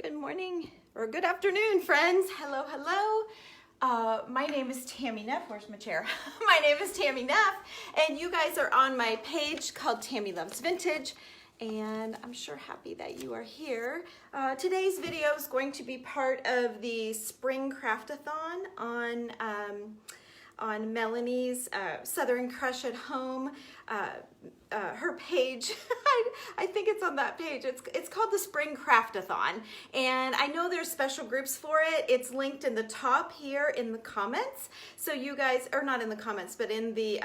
Good morning or good afternoon, friends. Hello, hello. My name is Tami Neff. Where's my chair? My name is Tami Neff, and you guys are on my page called Tami Loves Vintage, and I'm sure happy that you are here. Today's video is going to be part of the Spring Craftathon on Melanie's Southern Crush at Home. Her page, I think it's on that page. It's called the Spring Craftathon, and I know there's special groups for it. It's linked in the top here in the comments. So you guys, or not in the comments, but in the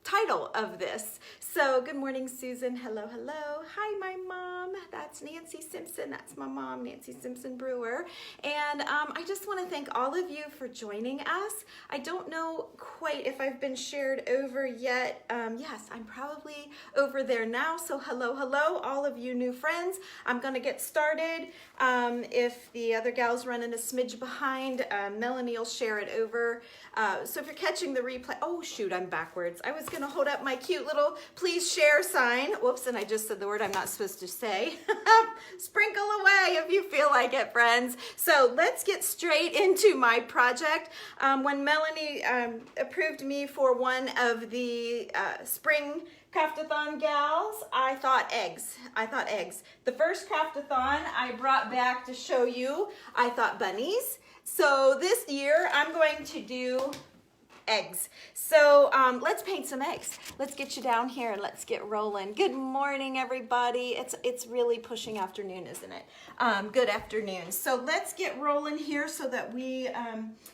title of this. So good morning, Susan. Hello, hello. Hi, my mom. That's Nancy Simpson. That's my mom, Nancy Simpson Brewer. And I just want to thank all of you for joining us. I don't know quite if I've been shared over yet. Yes, I'm probably over there now. So hello, hello, all of you new friends. I'm going to get started. If the other gal's running a smidge behind, Melanie will share it over. So if you're catching the replay, oh shoot, I'm backwards. I was gonna hold up my cute little please share sign. Whoops, and I just said the word I'm not supposed to say. Sprinkle away if you feel like it, friends. So let's get straight into my project. When Melanie approved me for one of the Spring Craftathon gals, I thought eggs. The first Craftathon I brought back to show you, I thought bunnies. So this year I'm going to do eggs. So let's paint some eggs. Let's get you down here and let's get rolling. Good morning, everybody. It's really pushing afternoon, isn't it? Good afternoon. So let's get rolling here so that we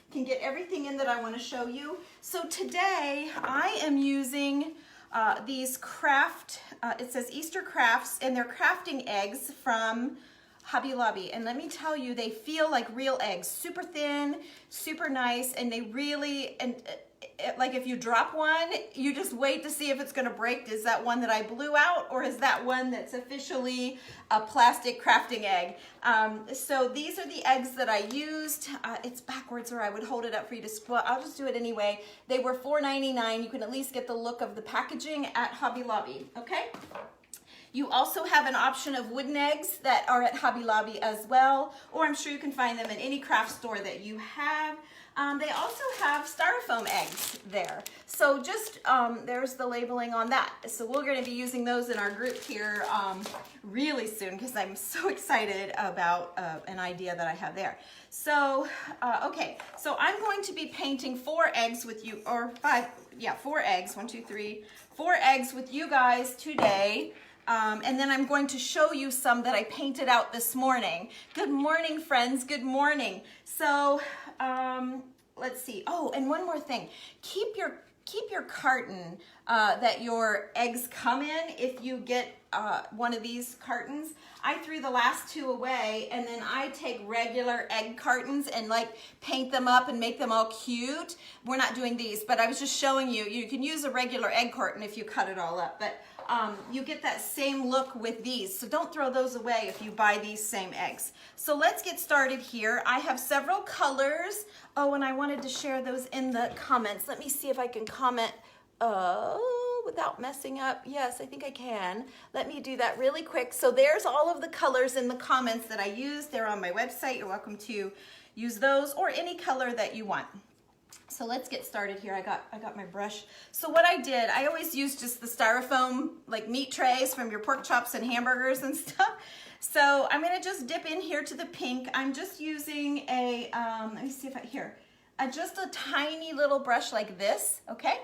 can get everything in that I want to show you. So today I am using these it says Easter Crafts, and they're crafting eggs from Hobby Lobby, and let me tell you, they feel like real eggs, super thin, super nice, and they really, like if you drop one, you just wait to see if it's going to break. Is that one that I blew out, or is that one that's officially a plastic crafting egg? So these are the eggs that I used. It's backwards, or I would hold it up for you to split. I'll just do it anyway. They were $4.99. You can at least get the look of the packaging at Hobby Lobby, okay? You also have an option of wooden eggs that are at Hobby Lobby as well, or I'm sure you can find them in any craft store that you have. They also have styrofoam eggs there. So just, there's the labeling on that. So we're going to be using those in our group here really soon, because I'm so excited about an idea that I have there. So, okay, so I'm going to be painting 4 eggs with you, or 5, yeah, 4 eggs, 1, 2, 3, 4 eggs with you guys today. And then I'm going to show you some that I painted out this morning. Good morning, friends. Good morning. So let's see. Oh, and one more thing. Keep your carton that your eggs come in. If you get one of these cartons, I threw the last 2 away, and then I take regular egg cartons and like paint them up and make them all cute. We're not doing these, but I was just showing you. You can use a regular egg carton if you cut it all up, but you get that same look with these. So don't throw those away if you buy these same eggs. So let's get started here. I have several colors. Oh, and I wanted to share those in the comments. Let me see if I can comment without messing up. Yes, I think I can. Let me do that really quick. So there's all of the colors in the comments that I used. They're on my website. You're welcome to use those or any color that you want. So let's get started here. I got my brush. So what I did, I always use just the styrofoam like meat trays from your pork chops and hamburgers and stuff. So I'm gonna just dip in here to the pink. I'm just using a, let me see if just a tiny little brush like this, okay?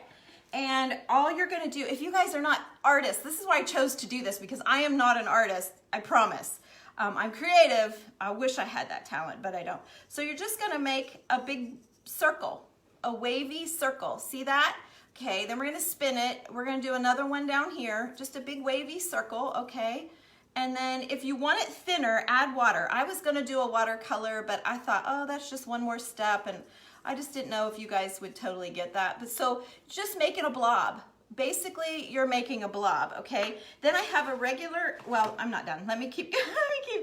And all you're gonna do, if you guys are not artists, this is why I chose to do this, because I am not an artist, I promise. I'm creative. I wish I had that talent, but I don't. So you're just gonna make a big circle. A wavy circle. See that? Okay, then we're going to spin it. We're going to do another one down here. Just a big wavy circle, okay? And then if you want it thinner, add water. I was going to do a watercolor, but I thought, oh, that's just one more step, and I just didn't know if you guys would totally get that. But so just making a blob. Basically, you're making a blob, okay? Then I have a regular, well, I'm not done. Let me keep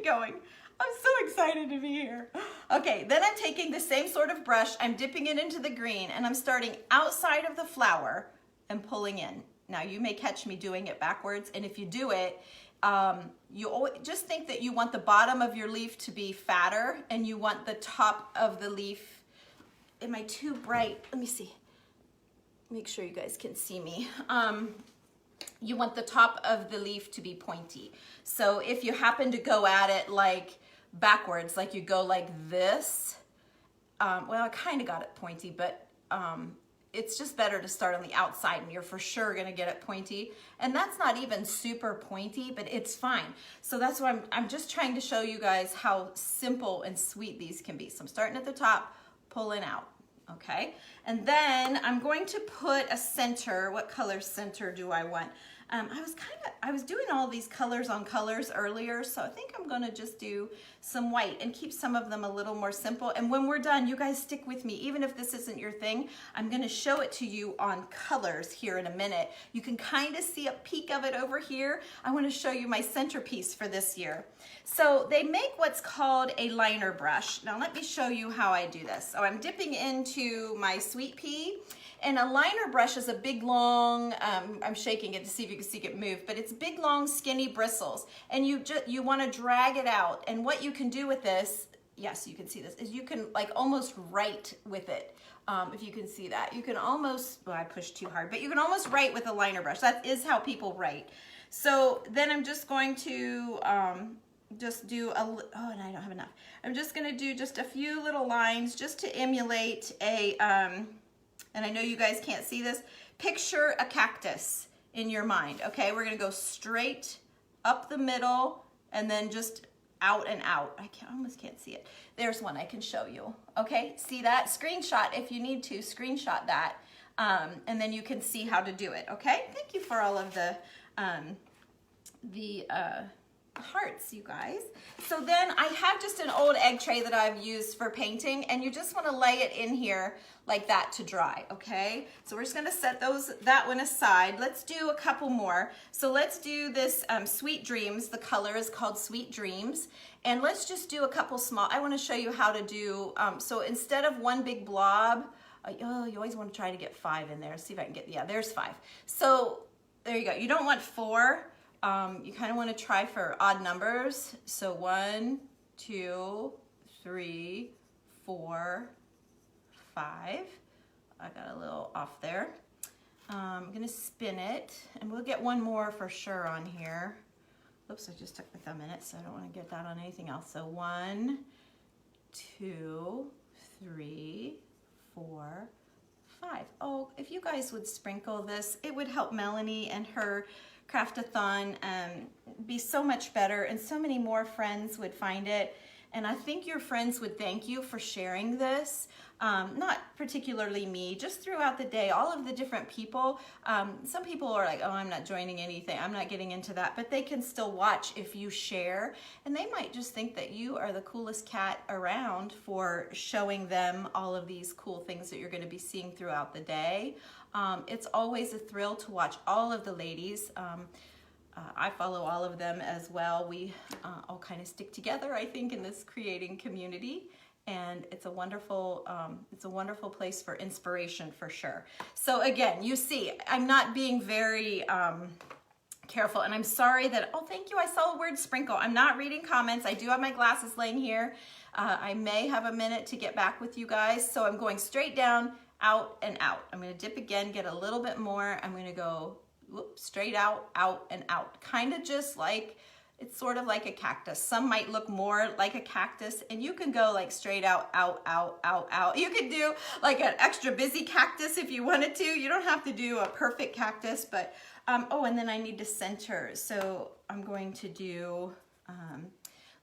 going. I'm so excited to be here. Okay, then I'm taking the same sort of brush, I'm dipping it into the green, and I'm starting outside of the flower and pulling in. Now you may catch me doing it backwards, and if you do it, you always just think that you want the bottom of your leaf to be fatter and you want the top of the leaf. Am I too bright? Let me see. Make sure you guys can see me. You want the top of the leaf to be pointy. So if you happen to go at it like backwards, like you go like this, well, I kind of got it pointy, but it's just better to start on the outside and you're for sure gonna get it pointy. And that's not even super pointy, but it's fine. So that's why I'm just trying to show you guys how simple and sweet these can be. So I'm starting at the top, pulling out, okay? And then I'm going to put a center. What color center do I want? I was doing all these colors on colors earlier, so I think I'm gonna just do some white and keep some of them a little more simple. And when we're done, you guys stick with me. Even if this isn't your thing, I'm gonna show it to you on colors here in a minute. You can kind of see a peek of it over here. I wanna show you my centerpiece for this year. So they make what's called a liner brush. Now let me show you how I do this. So I'm dipping into my sweet pea. And a liner brush is a big, long, I'm shaking it to see if you can see it move, but it's big, long, skinny bristles. And you want to drag it out. And what you can do with this, yes, you can see this, is you can like almost write with it. If you can see that. You can almost, well, I pushed too hard, but you can almost write with a liner brush. That is how people write. So then I'm just going to just do oh, and I don't have enough. I'm just going to do just a few little lines just to emulate a, and I know you guys can't see this, picture a cactus in your mind, okay? We're gonna go straight up the middle and then just out and out. I almost can't see it. There's one I can show you, okay? See that? Screenshot if you need to, screenshot that, and then you can see how to do it, okay? Thank you for all of the hearts, you guys. So then I have just an old egg tray that I've used for painting, and you just want to lay it in here like that to dry, okay? So we're just going to set that one aside. Let's do a couple more. So let's do this Sweet Dreams. The color is called Sweet Dreams. And let's just do a couple small. I want to show you how to do, so instead of one big blob, oh, you always want to try to get 5 in there. See if I can get, yeah, there's 5. So there you go. You don't want 4. You kind of want to try for odd numbers. So 1, 2, 3, 4, 5. I got a little off there. I'm going to spin it, and we'll get one more for sure on here. Oops, I just took my thumb in it, so I don't want to get that on anything else. So 1, 2, 3, 4, 5. Oh, if you guys would sprinkle this, it would help Melanie and her Craftathon be so much better, and so many more friends would find it. And I think your friends would thank you for sharing this. Not particularly me, just throughout the day, all of the different people. Some people are like, oh, I'm not joining anything, I'm not getting into that, but they can still watch if you share, and they might just think that you are the coolest cat around for showing them all of these cool things that you're going to be seeing throughout the day. It's always a thrill to watch all of the ladies. I follow all of them as well. We all kind of stick together, I think, in this creating community, and it's a wonderful place for inspiration for sure. So again, you see, I'm not being very careful, and I'm sorry that, oh, thank you, I saw the word sprinkle. I'm not reading comments. I do have my glasses laying here. I may have a minute to get back with you guys, so I'm going straight down, out, and out. I'm going to dip again, get a little bit more. I'm going to go straight out, out, and out. Kind of just like, it's sort of like a cactus. Some might look more like a cactus, and you can go like straight out, out, out, out, out. You could do like an extra busy cactus if you wanted to. You don't have to do a perfect cactus, but, oh, and then I need to center. So I'm going to do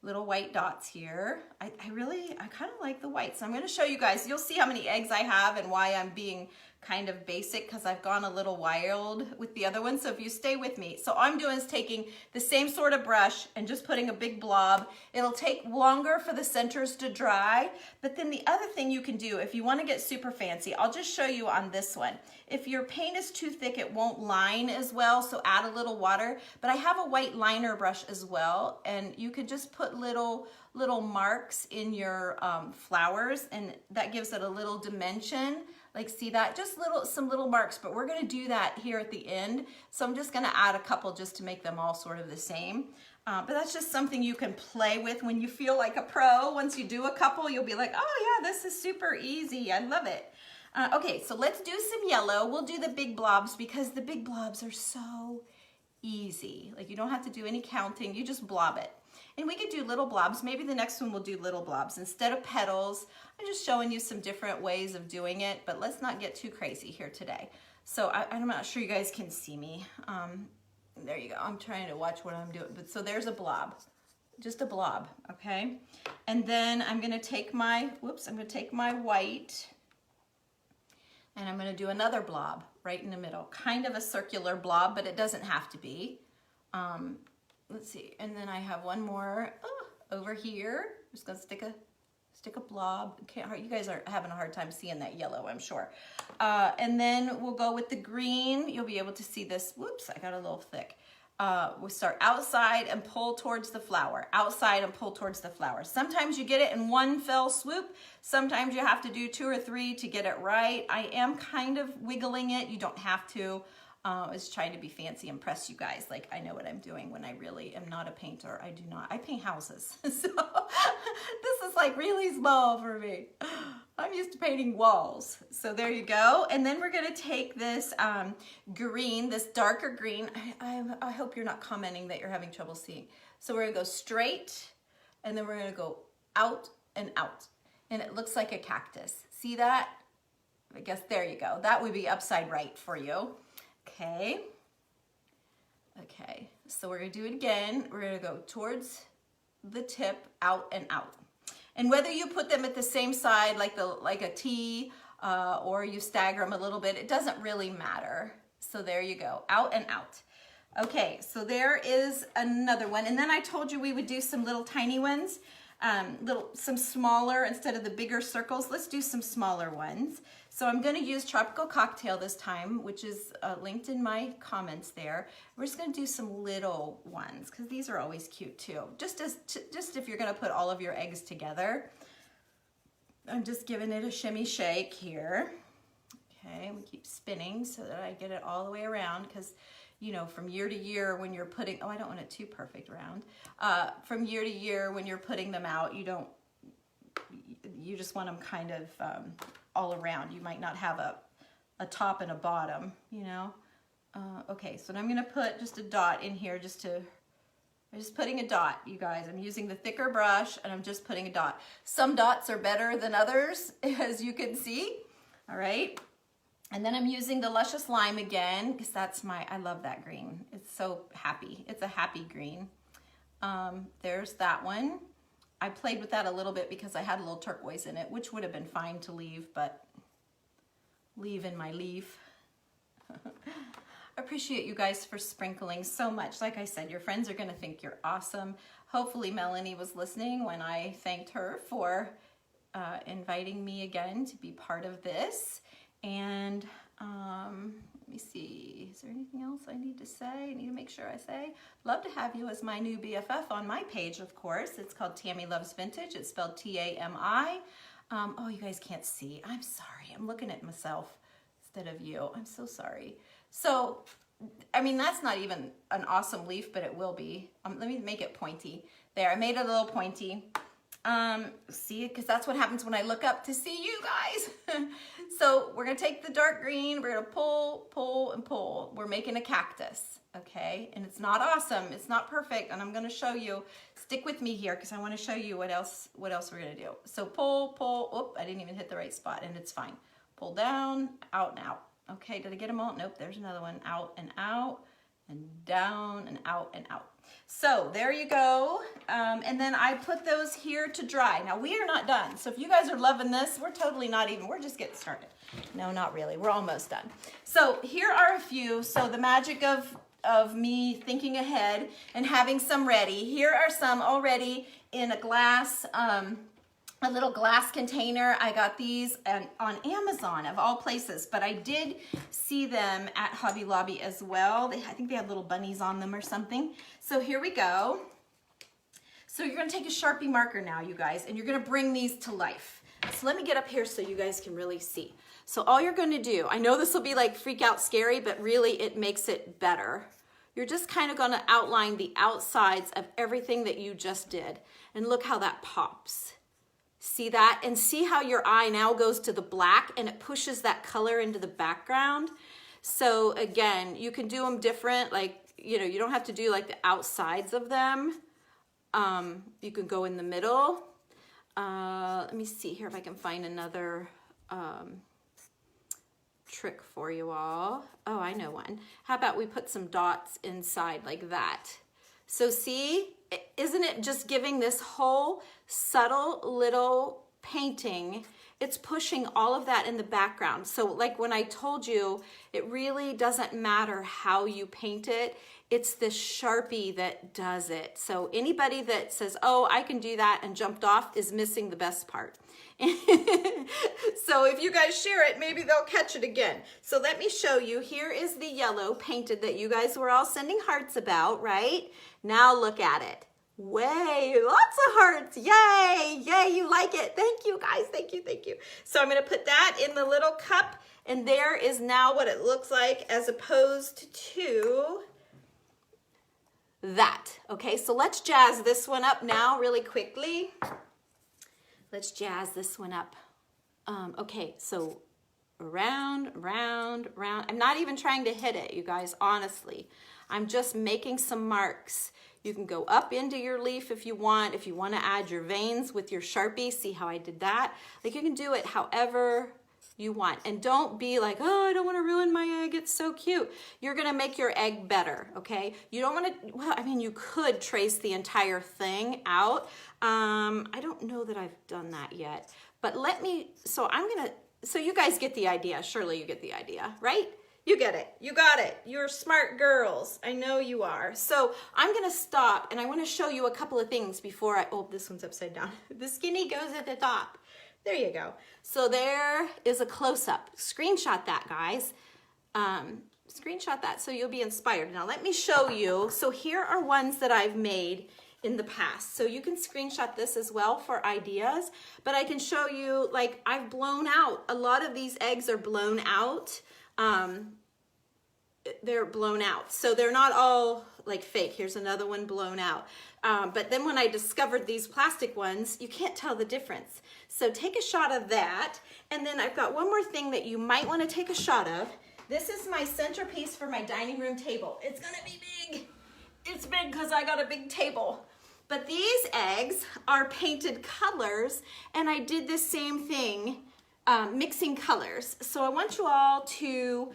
little white dots here. I kind of like the white. So I'm going to show you guys. You'll see how many eggs I have and why I'm being kind of basic, because I've gone a little wild with the other one. So if you stay with me. So all I'm doing is taking the same sort of brush and just putting a big blob. It'll take longer for the centers to dry. But then the other thing you can do, if you want to get super fancy, I'll just show you on this one. If your paint is too thick, it won't line as well, so add a little water. But I have a white liner brush as well, and you could just put little marks in your flowers, and that gives it a little dimension. Like, see that? Just some little marks, but we're gonna do that here at the end. So I'm just gonna add a couple just to make them all sort of the same. But that's just something you can play with when you feel like a pro. Once you do a couple, you'll be like, oh yeah, this is super easy. I love it. Okay, so let's do some yellow. We'll do the big blobs because the big blobs are so easy. Like, you don't have to do any counting, you just blob it. And we could do little blobs. Maybe the next one we'll do little blobs. Instead of petals, I'm just showing you some different ways of doing it, but let's not get too crazy here today. So I'm not sure you guys can see me. There you go. I'm trying to watch what I'm doing. But so there's a blob, just a blob, okay? And then I'm gonna take my, I'm gonna take my white and I'm gonna do another blob right in the middle. Kind of a circular blob, but it doesn't have to be. Let's see, and then I have one more over here. I'm just gonna stick a blob. You guys are having a hard time seeing that yellow, I'm sure. And then we'll go with the green. You'll be able to see this. Whoops, I got a little thick. We'll start outside and pull towards the flower. Outside and pull towards the flower. Sometimes you get it in one fell swoop. Sometimes you have to do 2 or 3 to get it right. I am kind of wiggling it. You don't have to. I was trying to be fancy, impress you guys. Like, I know what I'm doing when I really am not a painter. I do not. I paint houses. So this is like really small for me. I'm used to painting walls. So there you go. And then we're going to take this green, this darker green. I hope you're not commenting that you're having trouble seeing. So we're going to go straight, and then we're going to go out and out. And it looks like a cactus. See that? I guess there you go. That would be upside right for you. Okay, so we're going to do it again. We're going to go towards the tip, out and out. And whether you put them at the same side like a T or you stagger them a little bit, it doesn't really matter. So there you go, out and out. Okay, so there is another one. And then I told you we would do some little tiny ones, some smaller instead of the bigger circles. Let's do some smaller ones. So I'm going to use Tropical Cocktail this time, which is linked in my comments there. We're just going to do some little ones because these are always cute too. Just if you're going to put all of your eggs together. I'm just giving it a shimmy shake here. Okay, we keep spinning so that I get it all the way around because, you know, from year to year when you're putting, I don't want it too perfect round. From year to year when you're putting them out, you just want them kind of all around. You might not have a top and a bottom, you know. Okay, so I'm gonna put just a dot in here I'm just putting a dot, you guys. I'm using the thicker brush and I'm just putting a dot. Some dots are better than others, as you can see. All right. And then I'm using the Luscious Lime again, because I love that green. It's so happy. It's a happy green. There's that one. I played with that a little bit because I had a little turquoise in it, which would have been fine to leave, but leave in my leaf. I appreciate you guys for sprinkling so much. Like I said, your friends are gonna think you're awesome. Hopefully Melanie was listening when I thanked her for inviting me again to be part of this. And let me see, is there anything else I need to say? I need to make sure I say. Love to have you as my new BFF on my page, of course. It's called Tami Loves Vintage. It's spelled T-A-M-I. Oh, you guys can't see. I'm sorry. I'm looking at myself instead of you. I'm so sorry. So, I mean, that's not even an awesome leaf, but it will be. Let me make it pointy. There, I made it a little pointy. See, because that's what happens when I look up to see you guys. So we're gonna take the dark green, we're gonna pull, pull, and pull. We're making a cactus, okay? And it's not awesome, it's not perfect, and I'm gonna show you. Stick with me here because I want to show you what else we're gonna do. So pull, pull. Oh, I didn't even hit the right spot, and it's fine. Pull down, out and out. Okay, did I get them all? Nope, there's another one. Out and out, and down and out and out. So there you go. And then I put those here to dry. Now we are not done. So if you guys are loving this, we're totally not even, we're just getting started. No, not really. We're almost done. So here are a few. So the magic of me thinking ahead and having some ready. Here are some already in a glass, a little glass container. I got these on Amazon of all places, but I did see them at Hobby Lobby as well. I think they have little bunnies on them or something. So here we go. So you're gonna take a Sharpie marker now, you guys, and you're gonna bring these to life. So let me get up here so you guys can really see. So all you're going to do, I know this will be like freak out scary, but really it makes it better. You're just kind of going to outline the outsides of everything that you just did. And look how that pops. See that? And see how your eye now goes to the black and it pushes that color into the background. So again, you can do them different. Like, you know, you don't have to do like the outsides of them. You can go in the middle. Let me see here if I can find another trick for you all. Oh, I know one. How about we put some dots inside like that? So see, isn't it just giving this whole subtle little painting? It's pushing all of that in the background. So like when I told you, it really doesn't matter how you paint it. It's the Sharpie that does it. So anybody that says, oh, I can do that and jumped off is missing the best part. So if you guys share it, maybe they'll catch it again. So let me show you. Here is the yellow painted that you guys were all sending hearts about, right? Now look at it. Way, lots of hearts. Yay, yay, you like it. Thank you guys, thank you, thank you. So I'm gonna put that in the little cup, and there is now what it looks like as opposed to that. Okay, so let's jazz this one up now really quickly. Let's jazz this one up. Okay, so round, round, round. I'm not even trying to hit it, you guys, honestly. I'm just making some marks. You can go up into your leaf if you want. If you want to add your veins with your Sharpie, see how I did that? Like you can do it however you want. And don't be like, oh, I don't want to ruin my egg. It's so cute. You're going to make your egg better, okay? You don't want to, well, I mean, you could trace the entire thing out. I don't know that I've done that yet. But let me, so you guys get the idea. Surely you get the idea, right? You get it. You got it. You're smart girls. I know you are. So I'm going to stop and I want to show you a couple of things before oh, this one's upside down. The skinny goes at the top. There you go. So there is a close-up. Screenshot that, guys. Screenshot that so you'll be inspired. Now let me show you. So here are ones that I've made in the past. So you can screenshot this as well for ideas, but I can show you, like, I've blown out. A lot of these eggs are blown out. They're blown out. So they're not all like fake. Here's another one blown out. But then when I discovered these plastic ones, you can't tell the difference. So take a shot of that. And then I've got one more thing that you might want to take a shot of. This is my centerpiece for my dining room table. It's going to be big. It's big because I got a big table. But these eggs are painted colors, and I did the same thing, mixing colors. So I want you all to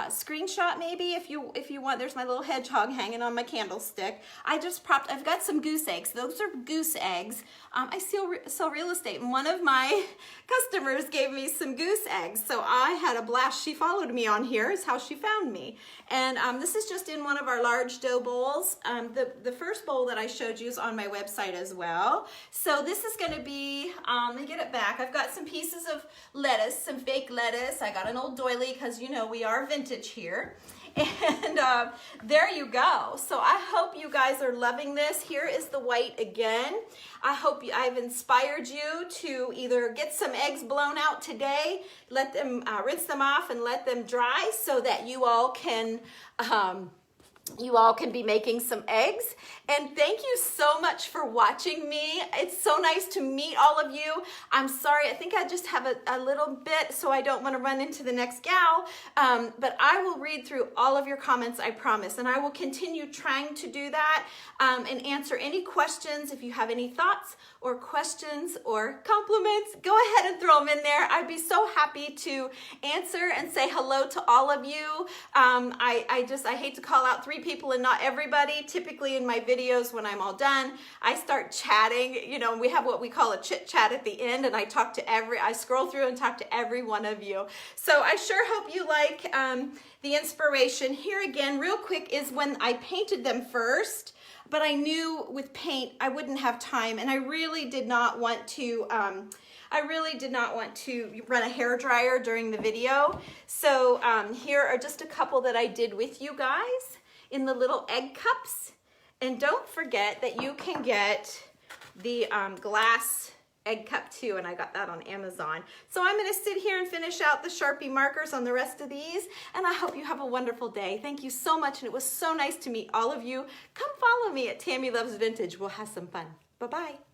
screenshot maybe if you want. There's my little hedgehog hanging on my candlestick. I've got some goose eggs. Those are goose eggs. I sell real estate, and one of my customers gave me some goose eggs. So I had a blast. She followed me on here is how she found me. And this is just in one of our large dough bowls. The first bowl that I showed you is on my website as well. So this is going to be, let me get it back. I've got some pieces of lettuce, some fake lettuce. I got an old doily because, you know, we are vintage here. And there you go. So I hope you guys are loving this. Here is the white again. I hope I've inspired you to either get some eggs blown out today, let them rinse them off and let them dry so that you all can be making some eggs. And thank you so much for watching me. It's so nice to meet all of you. I'm sorry, I think I just have a little bit, so I don't want to run into the next gal. But I will read through all of your comments, I promise. And I will continue trying to do that and answer any questions. If you have any thoughts or questions or compliments, go ahead and throw them in there. I'd be so happy to answer and say hello to all of you. I hate to call out 3 people and not everybody. Typically in my videos when I'm all done, I start chatting. You know, we have what we call a chit chat at the end, and I scroll through and talk to every one of you. So I sure hope you like the inspiration. Here again, real quick, is when I painted them first, but I knew with paint I wouldn't have time, and I really did not want to run a hairdryer during the video. So here are just a couple that I did with you guys in the little egg cups. And don't forget that you can get the glass Egg Cup 2, and I got that on Amazon. So I'm going to sit here and finish out the Sharpie markers on the rest of these, and I hope you have a wonderful day. Thank you so much, and it was so nice to meet all of you. Come follow me at Tami Loves Vintage. We'll have some fun. Bye-bye.